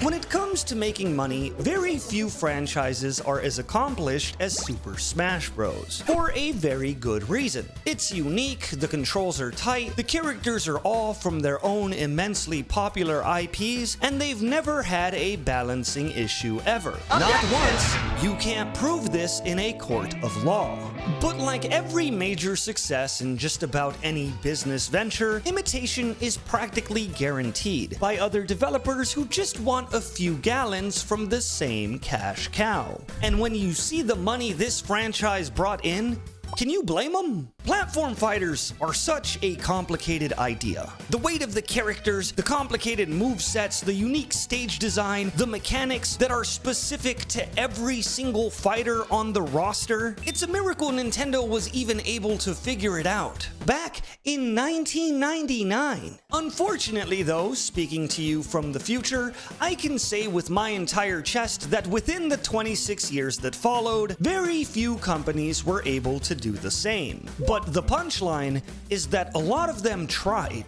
When it comes to making money, very few franchises are as accomplished as Super Smash Bros. For a very good reason. It's unique, the controls are tight, the characters are all from their own immensely popular IPs, and they've never had a balancing issue ever. Not once. You can't prove this in a court of law. But like every major success in just about any business venture, imitation is practically guaranteed by other developers who just want a few gallons from the same cash cow. And when you see the money this franchise brought in, can you blame them? Platform fighters are such a complicated idea. The weight of the characters, the complicated movesets, the unique stage design, the mechanics that are specific to every single fighter on the roster. It's a miracle Nintendo was even able to figure it out back in 1999. Unfortunately though, speaking to you from the future, I can say with my entire chest that within the 26 years that followed, very few companies were able to do the same. But the punchline is that a lot of them tried.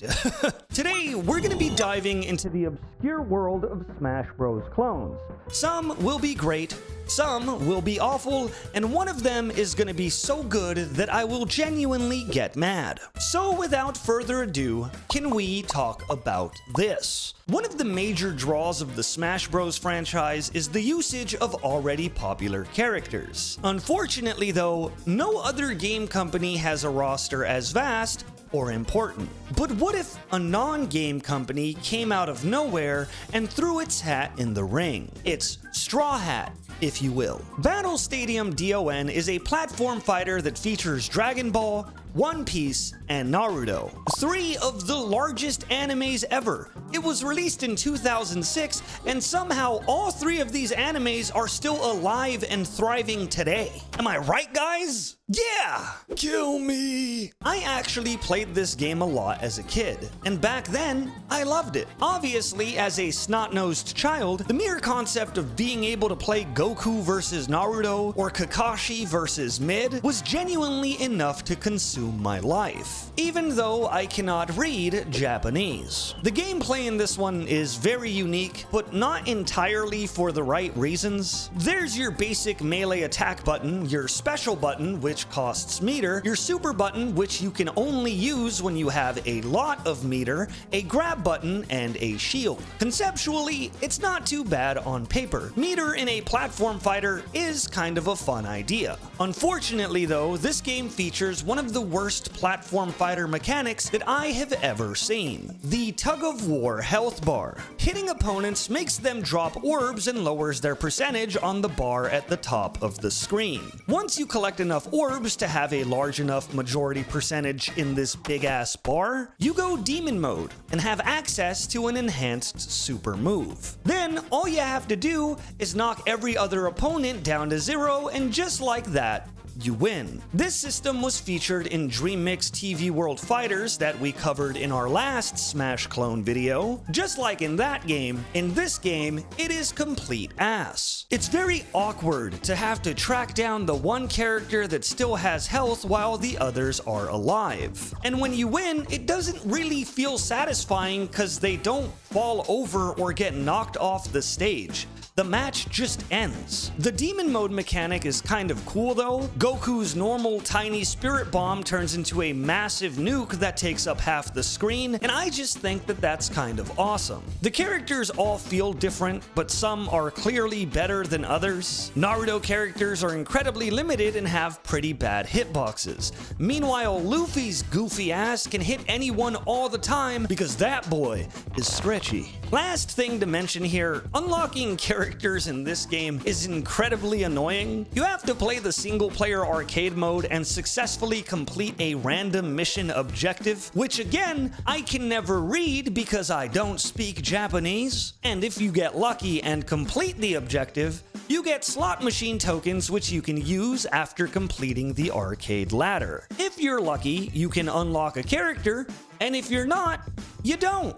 Today, we're going to be diving into the obscure world of Smash Bros. Clones. Some will be great, some will be awful, and one of them is going to be so good that I will genuinely get mad. So without further ado, can we talk about this? One of the major draws of the Smash Bros. Franchise is the usage of already popular characters. Unfortunately though, no other game company has a roster as vast or important. But what if a non-game company came out of nowhere and threw its hat in the ring? It's Straw Hat, if you will. Battle Stadium D.O.N. is a platform fighter that features Dragon Ball, One Piece, and Naruto, three of the largest animes ever. It was released in 2006, and somehow all three of these animes are still alive and thriving today. Am I right, guys? Yeah! Kill me! I actually played this game a lot as a kid, and back then, I loved it. Obviously, as a snot-nosed child, the mere concept of being able to play Goku versus Naruto or Kakashi versus Mid was genuinely enough to consume my life, even though I cannot read Japanese. The gameplay in this one is very unique, but not entirely for the right reasons. There's your basic melee attack button, your special button, which costs meter, your super button, which you can only use when you have a lot of meter, a grab button, and a shield. Conceptually, it's not too bad on paper. Meter in a platform fighter is kind of a fun idea. Unfortunately though, this game features one of the worst platform fighter mechanics that I have ever seen. The tug of war health bar. Hitting opponents makes them drop orbs and lowers their percentage on the bar at the top of the screen. Once you collect enough orbs to have a large enough majority percentage in this big ass bar, you go demon mode and have access to an enhanced super move. Then all you have to do is knock every other opponent down to 0, and just like that, you win. This system was featured in Dream Mix TV World Fighters that we covered in our last Smash clone video. Just like in that game, in this game, it is complete ass. It's very awkward to have to track down the one character that still has health while the others are alive. And when you win, it doesn't really feel satisfying because they don't fall over or get knocked off the stage. The match just ends. The demon mode mechanic is kind of cool though. Goku's normal tiny spirit bomb turns into a massive nuke that takes up half the screen, and I just think that that's kind of awesome. The characters all feel different, but some are clearly better than others. Naruto characters are incredibly limited and have pretty bad hitboxes. Meanwhile, Luffy's goofy ass can hit anyone all the time because that boy is stretchy. Last thing to mention here, unlocking characters in this game is incredibly annoying. You have to play the single player arcade mode and successfully complete a random mission objective, which again, I can never read because I don't speak Japanese. And if you get lucky and complete the objective, you get slot machine tokens which you can use after completing the arcade ladder. If you're lucky, you can unlock a character, and if you're not, you don't.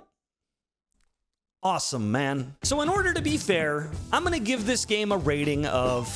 Awesome, man. So in order to be fair, I'm gonna give this game a rating of...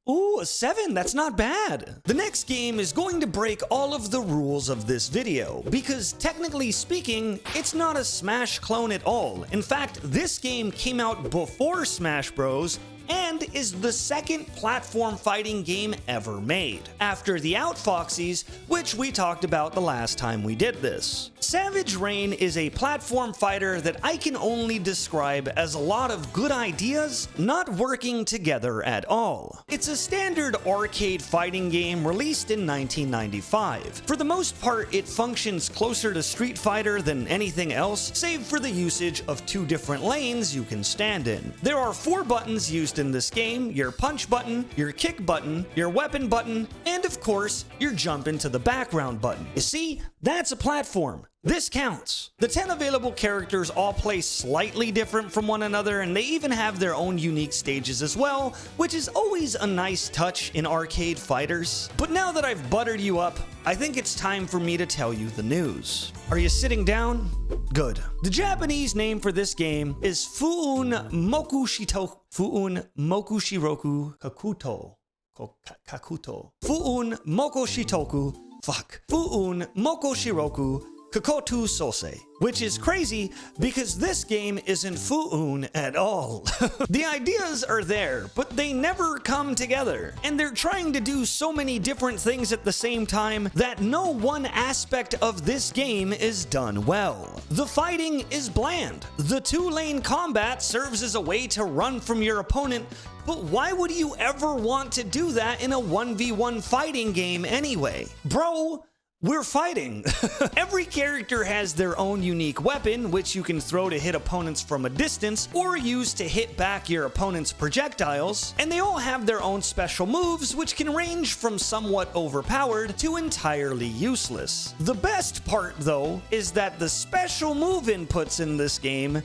Ooh, Ooh, a 7, that's not bad. The next game is going to break all of the rules of this video, because technically speaking, it's not a Smash clone at all. In fact, this game came out before Smash Bros. And is the second platform fighting game ever made, after the Outfoxies, which we talked about the last time we did this. Savage Rain is a platform fighter that I can only describe as a lot of good ideas not working together at all. It's a standard arcade fighting game released in 1995. For the most part, it functions closer to Street Fighter than anything else, save for the usage of 2 different lanes you can stand in. There are 4 buttons used in this game: your punch button, your kick button, your weapon button, and of course, your jump into the background button. You see, that's a platform. This counts. The 10 available characters all play slightly different from one another, and they even have their own unique stages as well, which is always a nice touch in arcade fighters. But now that I've buttered you up, I think it's time for me to tell you the news. Are you sitting down? Good. The Japanese name for this game is Fu-un Mokushiroku Kakuto. Fu-un Mokushiroku. Fu-un Mokoshiroku Kakotu Sose, which is crazy because this game isn't Fu-un at all. The ideas are there, but they never come together, and they're trying to do so many different things at the same time that no one aspect of this game is done well. The fighting is bland. The 2-lane combat serves as a way to run from your opponent, but why would you ever want to do that in a 1v1 fighting game anyway? Bro, we're fighting. Every character has their own unique weapon, which you can throw to hit opponents from a distance or use to hit back your opponent's projectiles, and they all have their own special moves, which can range from somewhat overpowered to entirely useless. The best part, though, is that the special move inputs in this game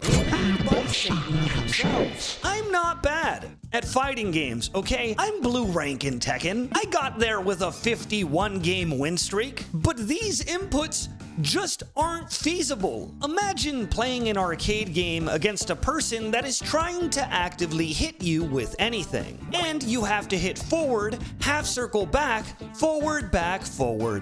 I'm not bad at fighting games, okay? I'm blue rank in Tekken. I got there with a 51 game win streak, but these inputs just aren't feasible. Imagine playing an arcade game against a person that is trying to actively hit you with anything. And you have to hit forward, half circle back, forward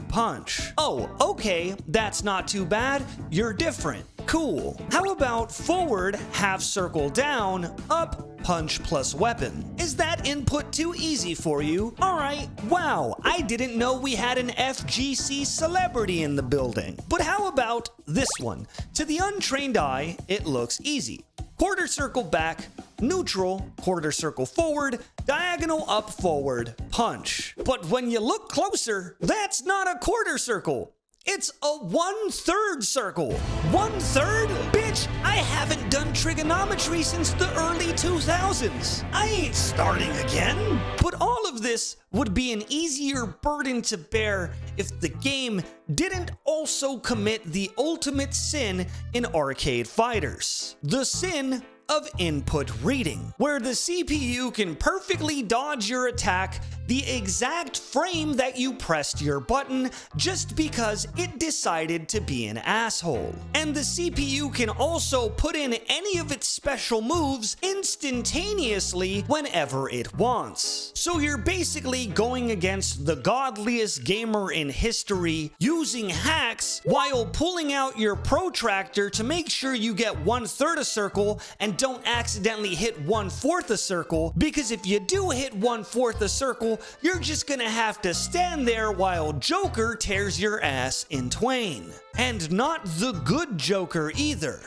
punch. Oh, okay, that's not too bad. You're different. Cool. How about forward, half circle down, up, punch plus weapon? Is that input too easy for you? Alright, wow, I didn't know we had an FGC celebrity in the building. But how about this one? To the untrained eye, it looks easy. Quarter circle back, neutral, quarter circle forward, diagonal up forward, punch. But when you look closer, that's not a quarter circle. It's a 1/3 circle. 1/3? Bitch, I haven't done trigonometry since the early 2000s. I ain't starting again. But all of this would be an easier burden to bear if the game didn't also commit the ultimate sin in arcade fighters. The sin of input reading, where the CPU can perfectly dodge your attack the exact frame that you pressed your button just because it decided to be an asshole. And the CPU can also put in any of its special moves instantaneously whenever it wants. So you're basically going against the godliest gamer in history using hacks while pulling out your protractor to make sure you get 1/3 a circle and don't accidentally hit 1/4 a circle, because if you do hit 1/4 a circle, you're just gonna have to stand there while Joker tears your ass in twain. And not the good Joker either.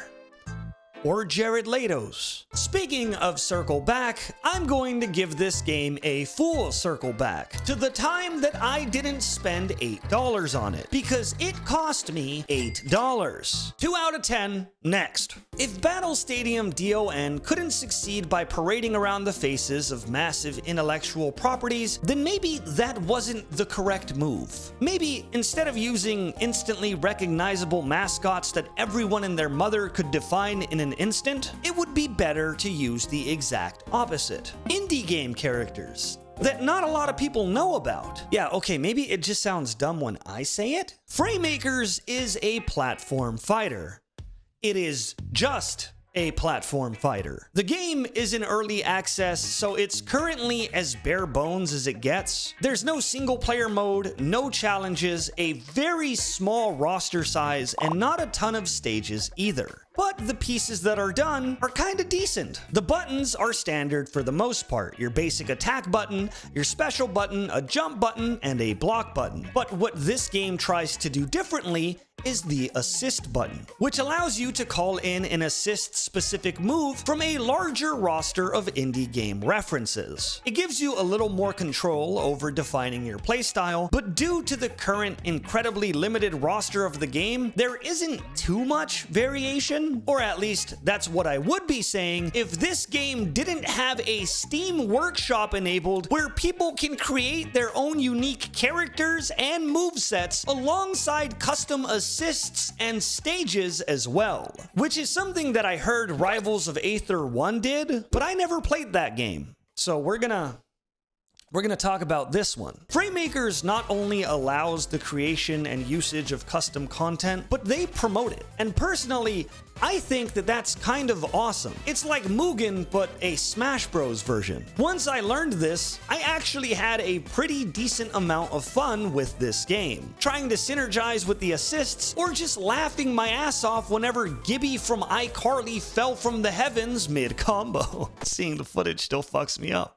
Or Jared Leto's. Speaking of circle back, I'm going to give this game a full circle back to the time that I didn't spend $8 on it, because it cost me $8. 2 out of 10, next. If Battle Stadium D.O.N. couldn't succeed by parading around the faces of massive intellectual properties, then maybe that wasn't the correct move. Maybe instead of using instantly recognizable mascots that everyone and their mother could define in an instant, it would be better to use the exact opposite. Indie game characters that not a lot of people know about. Yeah, okay, maybe it just sounds dumb when I say it. Fraymakers is a platform fighter. It is just a platform fighter. The game is in early access, so it's currently as bare bones as it gets. There's no single player mode, no challenges, a very small roster size, and not a ton of stages either. But the pieces that are done are kinda decent. The buttons are standard for the most part. Your basic attack button, your special button, a jump button, and a block button. But what this game tries to do differently is the assist button, which allows you to call in an assist-specific move from a larger roster of indie game references. It gives you a little more control over defining your playstyle, but due to the current incredibly limited roster of the game, there isn't too much variation, or at least that's what I would be saying if this game didn't have a Steam Workshop enabled where people can create their own unique characters and movesets alongside custom assists and stages as well, which is something that I heard Rivals of Aether 1 did, but I never played that game. So we're gonna talk about this one. Fraymakers not only allows the creation and usage of custom content, but they promote it. And personally, I think that that's kind of awesome. It's like Mugen, but a Smash Bros version. Once I learned this, I actually had a pretty decent amount of fun with this game, trying to synergize with the assists or just laughing my ass off whenever Gibby from iCarly fell from the heavens mid-combo. Seeing the footage still fucks me up.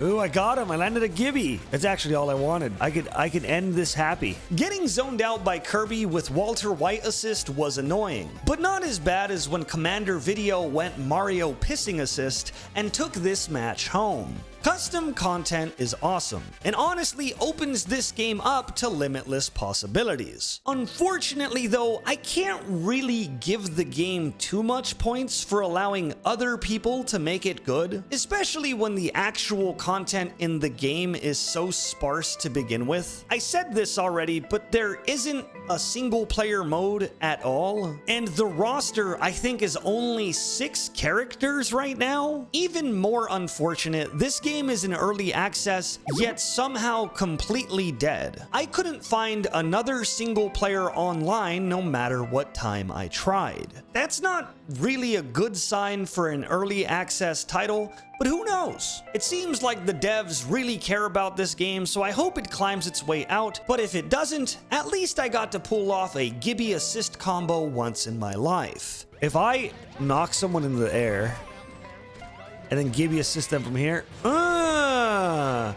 Ooh, I got him. I landed a Gibby. That's actually all I wanted. I could end this happy. Getting zoned out by Kirby with Walter White assist was annoying, but not as bad as when Commander Video went Mario pissing assist and took this match home. Custom content is awesome, and honestly opens this game up to limitless possibilities. Unfortunately though, I can't really give the game too much points for allowing other people to make it good, especially when the actual content in the game is so sparse to begin with. I said this already, but there isn't a single player mode at all, and the roster I think is only 6 characters right now. Even more unfortunate, this game is in early access, yet somehow completely dead. I couldn't find another single player online no matter what time I tried. That's not really a good sign for an early access title, but who knows? It seems like the devs really care about this game, so I hope it climbs its way out, but if it doesn't, at least I got to pull off a Gibby assist combo once in my life. If I knock someone into the air, and then Gibby assist them from here.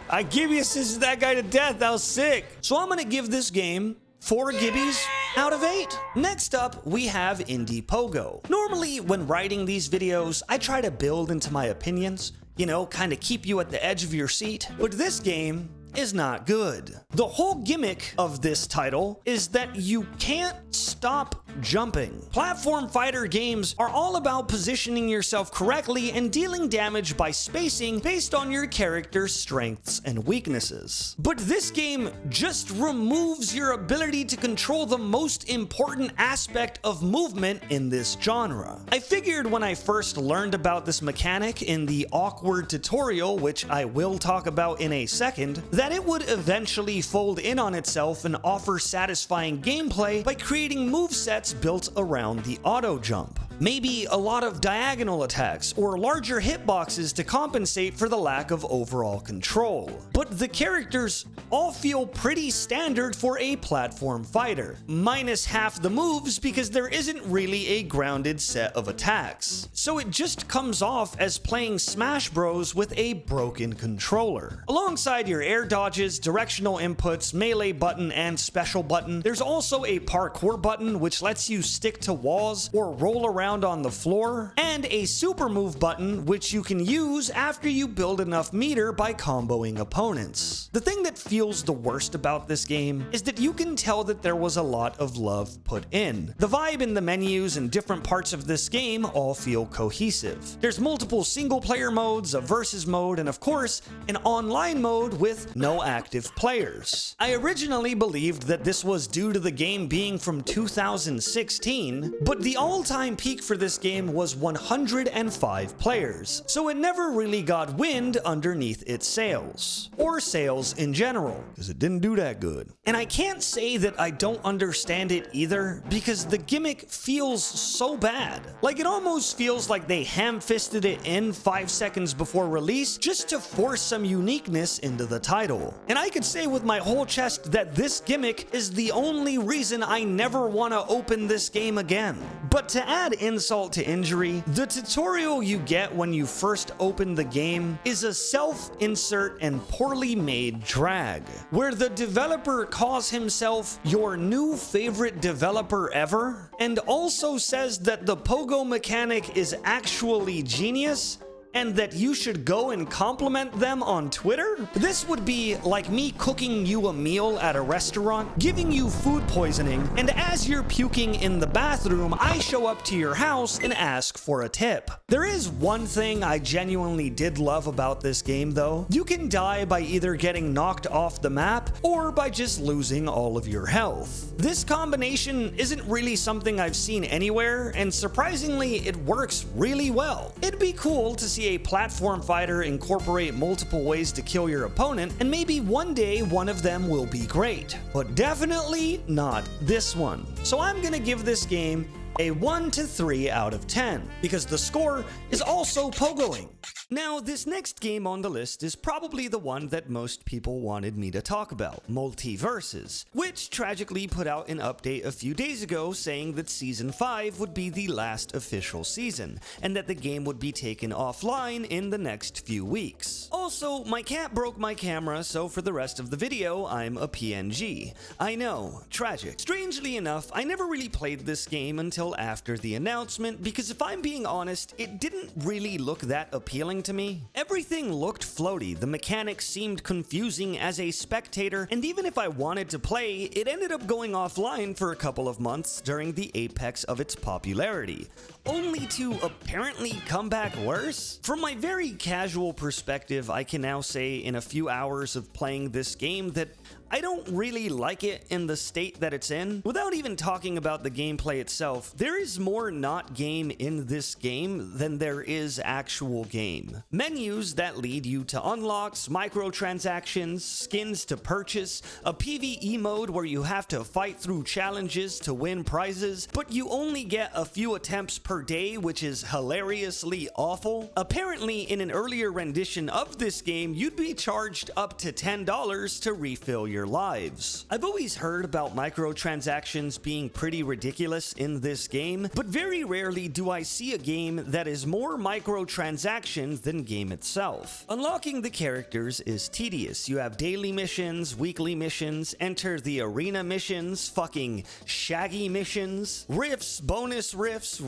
I Gibby assisted that guy to death. That was sick. So I'm gonna give this game 4 Gibbies out of 8. Next up, we have Indie Pogo. Normally, when writing these videos, I try to build into my opinions, you know, kind of keep you at the edge of your seat. But this game is not good. The whole gimmick of this title is that you can't stop jumping. Platform fighter games are all about positioning yourself correctly and dealing damage by spacing based on your character's strengths and weaknesses. But this game just removes your ability to control the most important aspect of movement in this genre. I figured when I first learned about this mechanic in the awkward tutorial, which I will talk about in a second, that it would eventually fold in on itself and offer satisfying gameplay by creating movesets built around the auto jump. Maybe a lot of diagonal attacks or larger hitboxes to compensate for the lack of overall control. But the characters all feel pretty standard for a platform fighter, minus half the moves because there isn't really a grounded set of attacks. So it just comes off as playing Smash Bros with a broken controller. Alongside your air dodges, directional inputs, melee button, and special button, there's also a parkour button which lets you stick to walls or roll around on the floor, and a super move button which you can use after you build enough meter by comboing opponents. The thing that feels the worst about this game is that you can tell that there was a lot of love put in. The vibe in the menus and different parts of this game all feel cohesive. There's multiple single player modes, a versus mode, and of course, an online mode with no active players. I originally believed that this was due to the game being from 2016, but the all-time peak for this game was 100% 105 players, so it never really got wind underneath its sails, or sales in general, because it didn't do that good. And I can't say that I don't understand it either, because the gimmick feels so bad. Like, it almost feels like they ham-fisted it in 5 seconds before release just to force some uniqueness into the title. And I could say with my whole chest that this gimmick is the only reason I never want to open this game again. But to add insult to injury, the tutorial you get when you first open the game is a self-insert and poorly made drag, where the developer calls himself your new favorite developer ever, and also says that the Pogo mechanic is actually genius, and that you should go and compliment them on Twitter? This would be like me cooking you a meal at a restaurant, giving you food poisoning, and as you're puking in the bathroom, I show up to your house and ask for a tip. There is one thing I genuinely did love about this game though. You can die by either getting knocked off the map or by just losing all of your health. This combination isn't really something I've seen anywhere, and surprisingly, it works really well. It'd be cool to see a platform fighter incorporate multiple ways to kill your opponent, and maybe one day one of them will be great, but definitely not this one. So I'm gonna give this game a 1 to 3 out of 10, because the score is also pogoing. Now, this next game on the list is probably the one that most people wanted me to talk about, Multiversus, which tragically put out an update a few days ago saying that Season 5 would be the last official season, and that the game would be taken offline in the next few weeks. Also, my cat broke my camera, so for the rest of the video, I'm a PNG. I know, tragic. Strangely enough, I never really played this game until after the announcement, because if I'm being honest, it didn't really look that appealing to me. Everything looked floaty, the mechanics seemed confusing as a spectator, and even if I wanted to play, it ended up going offline for a couple of months during the apex of its popularity, only to apparently come back worse? From my very casual perspective, I can now say in a few hours of playing this game that I don't really like it in the state that it's in. Without even talking about the gameplay itself, there is more not game in this game than there is actual game. Menus that lead you to unlocks, microtransactions, skins to purchase, a PvE mode where you have to fight through challenges to win prizes, but you only get a few attempts per day, which is hilariously awful. Apparently, in an earlier rendition of this game, you'd be charged up to $10 to refill your lives. I've always heard about microtransactions being pretty ridiculous in this game, but very rarely do I see a game that is more microtransactions than game itself. Unlocking the characters is tedious. You have daily missions, weekly missions, enter the arena missions, fucking shaggy missions, rifts, bonus rifts,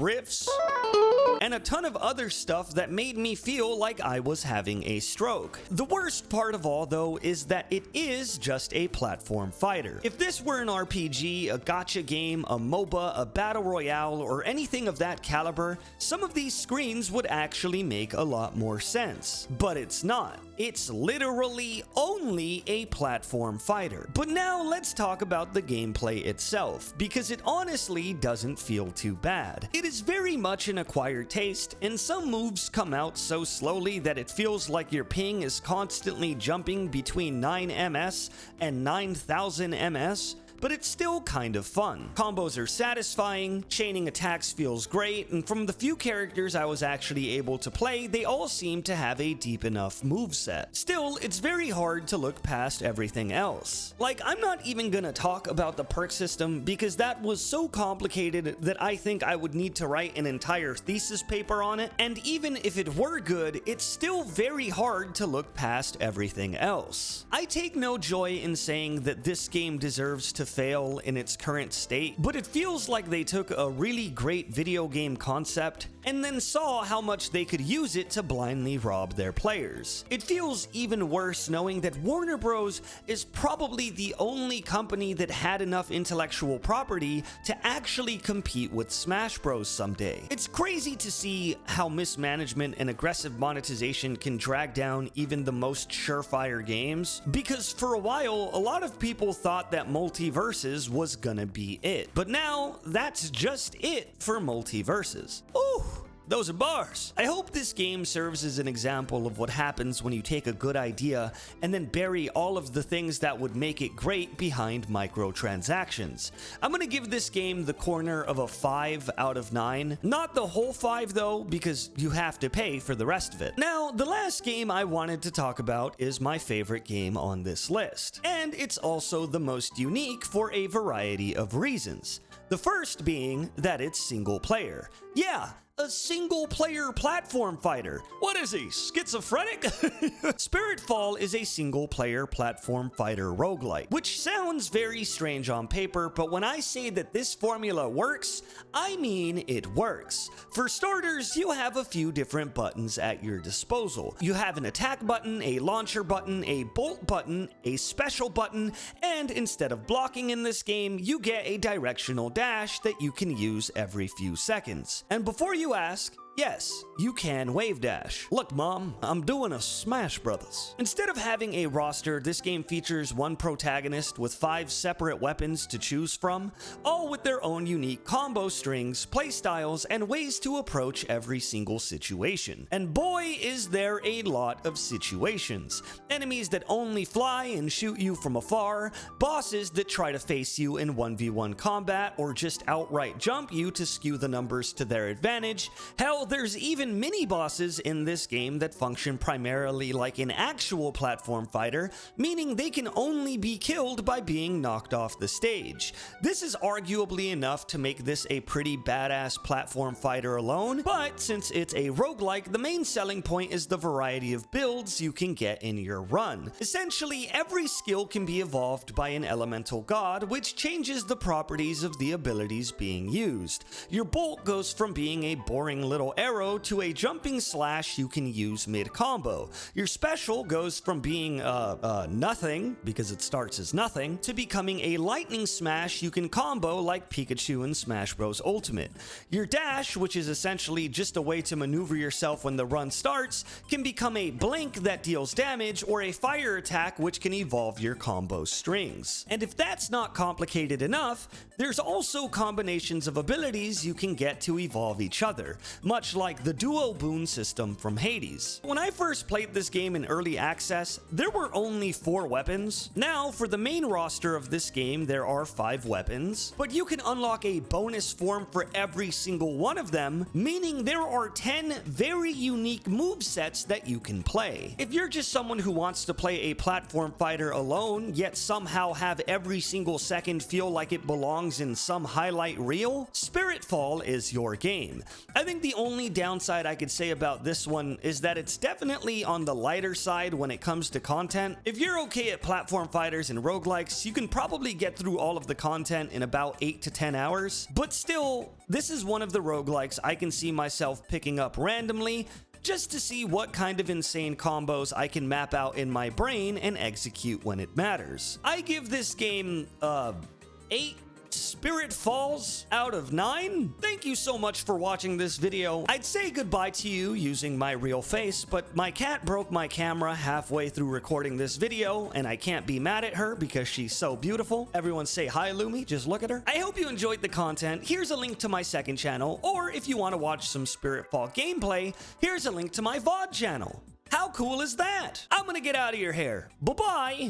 and a ton of other stuff that made me feel like I was having a stroke. The worst part of all, though, is that it is just a platform fighter. If this were an RPG, a gacha game, a MOBA, a battle royale, or anything of that caliber, some of these screens would actually make a lot more sense. But it's not. It's literally only a platform fighter. But now let's talk about the gameplay itself, because it honestly doesn't feel too bad. It is very much an acquired taste, and some moves come out so slowly that it feels like your ping is constantly jumping between 9 ms and 9000 ms, but it's still kind of fun. Combos are satisfying, chaining attacks feels great, and from the few characters I was actually able to play, they all seem to have a deep enough moveset. Still, it's very hard to look past everything else. Like, I'm not even gonna talk about the perk system because that was so complicated that I think I would need to write an entire thesis paper on it, and even if it were good, it's still very hard to look past everything else. I take no joy in saying that this game deserves to fail in its current state, but it feels like they took a really great video game concept and then saw how much they could use it to blindly rob their players. It feels even worse knowing that Warner Bros. Is probably the only company that had enough intellectual property to actually compete with Smash Bros. Someday. It's crazy to see how mismanagement and aggressive monetization can drag down even the most surefire games, because for a while, a lot of people thought that Multiversus was gonna be it. But now, that's just it for Multiversus. Ooh. Those are bars. I hope this game serves as an example of what happens when you take a good idea and then bury all of the things that would make it great behind microtransactions. I'm gonna give this game the corner of a 5 out of 9. Not the whole 5 though, because you have to pay for the rest of it. Now, the last game I wanted to talk about is my favorite game on this list, and it's also the most unique for a variety of reasons. The first being that it's single player. Yeah, a single-player platform fighter. What is he, schizophrenic? Spiritfall is a single-player platform fighter roguelike, which sounds very strange on paper, but when I say that this formula works, I mean it works. For starters, you have a few different buttons at your disposal. You have an attack button, a launcher button, a bolt button, a special button, and instead of blocking in this game, you get a directional dash that you can use every few seconds. And before you ask, yes, you can wave dash. Look, Mom, I'm doing a Smash Brothers. Instead of having a roster, this game features one protagonist with 5 separate weapons to choose from, all with their own unique combo strings, playstyles, and ways to approach every single situation. And boy, is there a lot of situations. Enemies that only fly and shoot you from afar, bosses that try to face you in 1v1 combat or just outright jump you to skew the numbers to their advantage. Hell, there's even mini-bosses in this game that function primarily like an actual platform fighter, meaning they can only be killed by being knocked off the stage. This is arguably enough to make this a pretty badass platform fighter alone, but since it's a roguelike, the main selling point is the variety of builds you can get in your run. Essentially, every skill can be evolved by an elemental god, which changes the properties of the abilities being used. Your bolt goes from being a boring little arrow to a jumping slash you can use mid-combo. Your special goes from being nothing, because it starts as nothing, to becoming a lightning smash you can combo like Pikachu in Smash Bros. Ultimate. Your dash, which is essentially just a way to maneuver yourself when the run starts, can become a blink that deals damage, or a fire attack which can evolve your combo strings. And if that's not complicated enough, there's also combinations of abilities you can get to evolve each other, much like the duo boon system from Hades. When I first played this game in early access, there were only 4 weapons. Now, for the main roster of this game, there are 5 weapons, but you can unlock a bonus form for every single one of them, meaning there are 10 very unique movesets that you can play. If you're just someone who wants to play a platform fighter alone, yet somehow have every single second feel like it belongs in some highlight reel, Spiritfall is your game. I think the only downside I could say about this one is that it's definitely on the lighter side when it comes to content. If you're okay at platform fighters and roguelikes, you can probably get through all of the content in about 8 to 10 hours, but still, this is one of the roguelikes I can see myself picking up randomly just to see what kind of insane combos I can map out in my brain and execute when it matters. I give this game 8 Spiritfalls out of 9. Thank you so much for watching this video. I'd say goodbye to you using my real face, but my cat broke my camera halfway through recording this video, and I can't be mad at her because she's so beautiful. Everyone say hi, Lumi. Just look at her. I hope you enjoyed the content. Here's a link to my second channel, or if you want to watch some Spiritfall gameplay, here's a link to my VOD channel. How cool is that? I'm gonna get out of your hair. Bye-bye.